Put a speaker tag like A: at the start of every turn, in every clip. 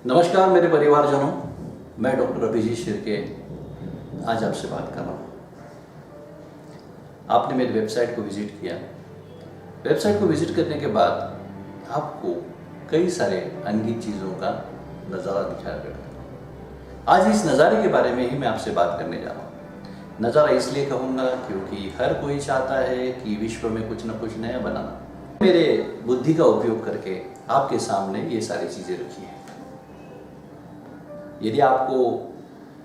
A: नमस्कार मेरे परिवारजनों, मैं डॉक्टर अभिजीत शिर्के आज आपसे बात कर रहा हूँ। आपने मेरी वेबसाइट को विजिट किया। वेबसाइट को विजिट करने के बाद आपको कई सारे अनगिनत चीज़ों का नज़ारा दिखाया गया। आज इस नज़ारे के बारे में ही मैं आपसे बात करने जा रहा हूँ। नज़ारा इसलिए कहूँगा क्योंकि हर कोई चाहता है कि विश्व में कुछ न कुछ नया बनाना। मेरे बुद्धि का उपयोग करके आपके सामने ये सारी चीज़ें रखी हैं। यदि आपको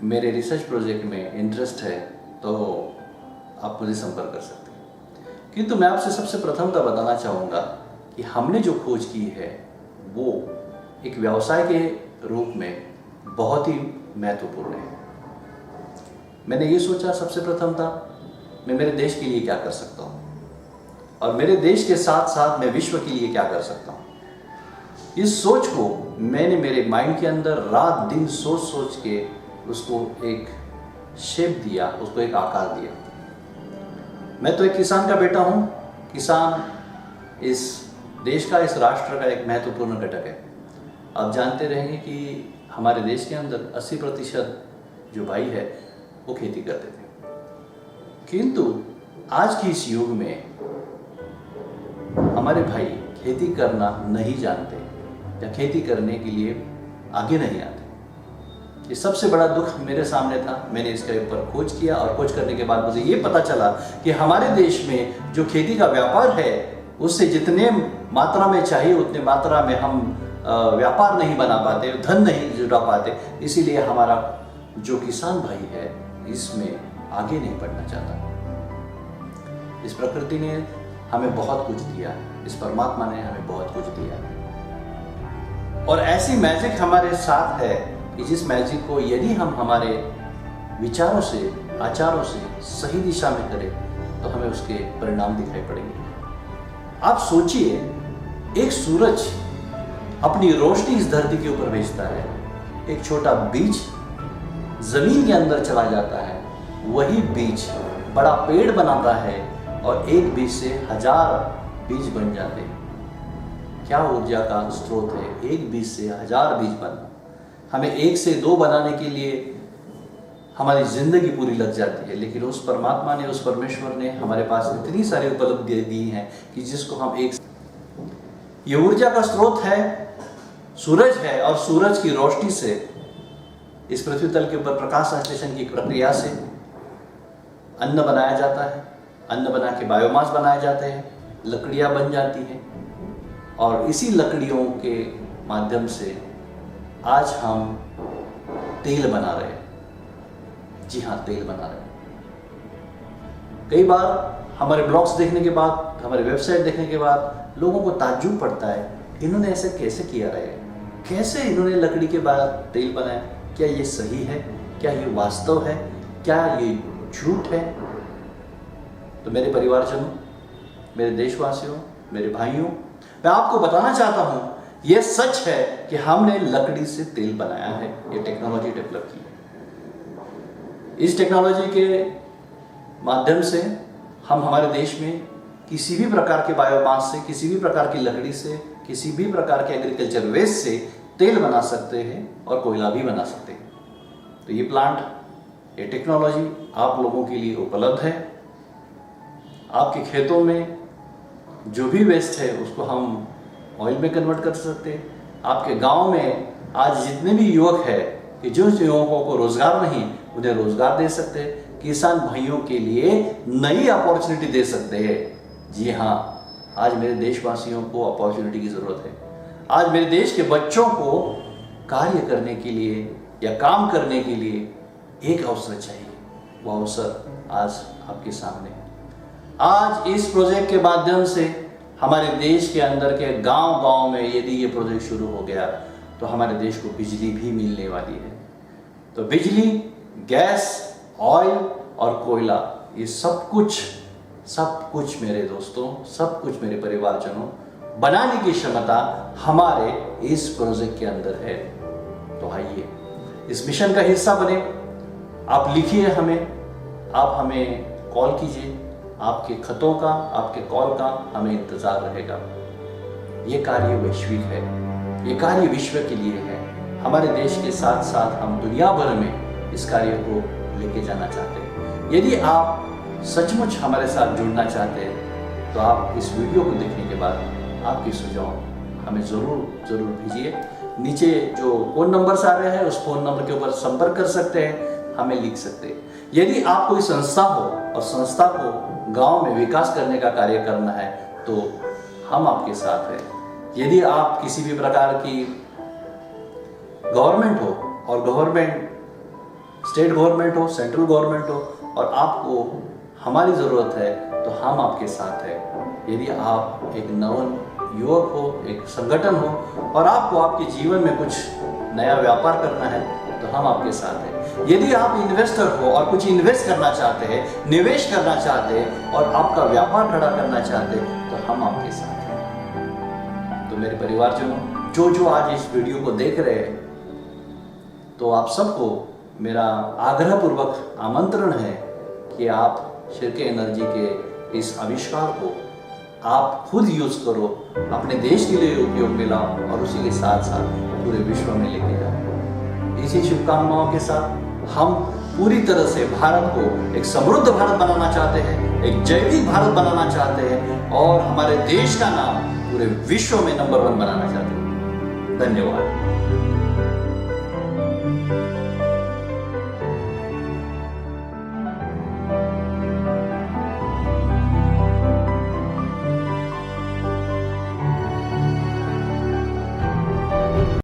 A: मेरे रिसर्च प्रोजेक्ट में इंटरेस्ट है तो आप मुझे संपर्क कर सकते हैं। किंतु मैं आपसे सबसे प्रथमतः बताना चाहूँगा कि हमने जो खोज की है वो एक व्यवसाय के रूप में बहुत ही महत्वपूर्ण है। मैंने ये सोचा सबसे प्रथमतः मैं मेरे देश के लिए क्या कर सकता हूँ और मेरे देश के साथ साथ मैं विश्व के लिए क्या कर सकता हूँ। इस सोच को मैंने मेरे माइंड के अंदर रात दिन सोच सोच के उसको एक शेप दिया, उसको एक आकार दिया। मैं तो एक किसान का बेटा हूँ। किसान इस देश का, इस राष्ट्र का एक महत्वपूर्ण घटक है। आप जानते रहेंगे कि हमारे देश के अंदर 80% जो भाई है वो खेती करते थे, किंतु आज की इस युग में हमारे भाई खेती करना नहीं जानते या खेती करने के लिए आगे नहीं आते। ये सबसे बड़ा दुख मेरे सामने था। मैंने इसके ऊपर खोज किया और खोज करने के बाद मुझे ये पता चला कि हमारे देश में जो खेती का व्यापार है उससे जितने मात्रा में चाहिए उतने मात्रा में हम व्यापार नहीं बना पाते, धन नहीं जुटा पाते। इसीलिए हमारा जो किसान भाई है इसमें आगे नहीं बढ़ना चाहता। इस प्रकृति ने हमें बहुत कुछ दिया, इस परमात्मा ने हमें बहुत कुछ दिया और ऐसी मैजिक हमारे साथ है कि जिस मैजिक को यदि हम हमारे विचारों से, आचारों से सही दिशा में करें तो हमें उसके परिणाम दिखाई पड़ेंगे। आप सोचिए, एक सूरज अपनी रोशनी इस धरती के ऊपर भेजता है, एक छोटा बीज जमीन के अंदर चला जाता है, वही बीज बड़ा पेड़ बनाता है और एक बीज से 1000 बीज बन जाते हैं। क्या ऊर्जा का स्रोत है एक बीज से 1000 बीज बनना। हमें 1 से 2 बनाने के लिए हमारी जिंदगी पूरी लग जाती है, लेकिन उस परमात्मा ने, उस परमेश्वर ने हमारे पास इतनी सारी उपलब्धियां दी हैं कि जिसको हम ये ऊर्जा का स्रोत है, सूरज है और सूरज की रोशनी से इस पृथ्वी तल के ऊपर प्रकाश संश्लेषण की प्रक्रिया से अन्न बनाया जाता है। अन्न बना के बायोमास बनाए जाते हैं, लकड़ियाँ बन जाती हैं और इसी लकड़ियों के माध्यम से आज हम तेल बना रहे हैं। जी हाँ, तेल बना रहे हैं। कई बार हमारे ब्लॉग्स देखने के बाद, हमारे वेबसाइट देखने के बाद लोगों को ताज्जुब पड़ता है, इन्होंने ऐसे कैसे किया है, कैसे इन्होंने लकड़ी के बाद तेल बनाया, क्या ये सही है, क्या ये वास्तव है, क्या ये झूठ है। तो मेरे परिवारजनों, मेरे देशवासियों, मेरे भाइयों, मैं आपको बताना चाहता हूं यह सच है कि हमने लकड़ी से तेल बनाया है। ये टेक्नोलॉजी डेवलप की है। इस टेक्नोलॉजी के माध्यम से हम हमारे देश में किसी भी प्रकार के बायोमास से, किसी भी प्रकार की लकड़ी से, किसी भी प्रकार के एग्रीकल्चर वेस्ट से तेल बना सकते हैं और कोयला भी बना सकते हैं। तो ये प्लांट, ये टेक्नोलॉजी आप लोगों के लिए उपलब्ध है। आपके खेतों में जो भी वेस्ट है उसको हम ऑयल में कन्वर्ट कर सकते हैं। आपके गांव में आज जितने भी युवक हैं कि जो युवकों को रोजगार नहीं, उन्हें रोजगार दे सकते हैं। किसान भाइयों के लिए नई अपॉर्चुनिटी दे सकते हैं। जी हाँ, आज मेरे देशवासियों को अपॉर्चुनिटी की जरूरत है। आज मेरे देश के बच्चों को कार्य करने के लिए या काम करने के लिए एक अवसर चाहिए। वो अवसर आज आपके सामने है। आज इस प्रोजेक्ट के माध्यम से हमारे देश के अंदर के गांव-गांव में यदि ये प्रोजेक्ट शुरू हो गया तो हमारे देश को बिजली भी मिलने वाली है। तो बिजली, गैस, ऑयल और कोयला, ये सब कुछ मेरे दोस्तों, सब कुछ मेरे परिवारजनों बनाने की क्षमता हमारे इस प्रोजेक्ट के अंदर है। तो आइए इस मिशन का हिस्सा बने। आप लिखिए हमें, आप हमें कॉल कीजिए। आपके खतों का, आपके कॉल का हमें इंतजार रहेगा। ये कार्य वैश्विक है, ये कार्य विश्व के लिए है। हमारे देश के साथ साथ हम दुनिया भर में इस कार्य को लेके जाना चाहते हैं। यदि आप सचमुच हमारे साथ जुड़ना चाहते हैं तो आप इस वीडियो को देखने के बाद आपके सुझाव हमें ज़रूर भेजिए। नीचे जो फ़ोन नंबर्स आ रहे हैं उस फ़ोन नंबर के ऊपर संपर्क कर सकते हैं, हमें लिख सकते हैं। यदि आप कोई संस्था हो और संस्था को गांव में विकास करने का कार्य करना है तो हम आपके साथ हैं। यदि आप किसी भी प्रकार की गवर्नमेंट हो और गवर्नमेंट स्टेट गवर्नमेंट हो, सेंट्रल गवर्नमेंट हो और आपको हमारी ज़रूरत है तो हम आपके साथ हैं। यदि आप एक नवन युवक हो, एक संगठन हो और आपको आपके जीवन में कुछ नया व्यापार करना है तो हम आपके साथ हैं। यदि आप इन्वेस्टर हो और कुछ इन्वेस्ट करना चाहते हैं, निवेश करना चाहते हैं और आपका व्यापार खड़ा करना चाहते हैं तो हम आपके साथ हैं। तो मेरे परिवारजनों, जो आज इस वीडियो को देख रहे हैं, तो आप सबको मेरा आग्रहपूर्वक आमंत्रण है कि आप शिर्के एनर्जी के इस आविष्कार को आप खुद यूज करो, अपने देश के लिए उपयोग में लाओ और उसी के साथ साथ पूरे विश्व में लेके जाओ। इसी शुभकामनाओं के साथ हम पूरी तरह से भारत को एक समृद्ध भारत बनाना चाहते हैं, एक जैविक भारत बनाना चाहते हैं और हमारे देश का नाम पूरे विश्व में नंबर 1 बनाना चाहते हैं। धन्यवाद।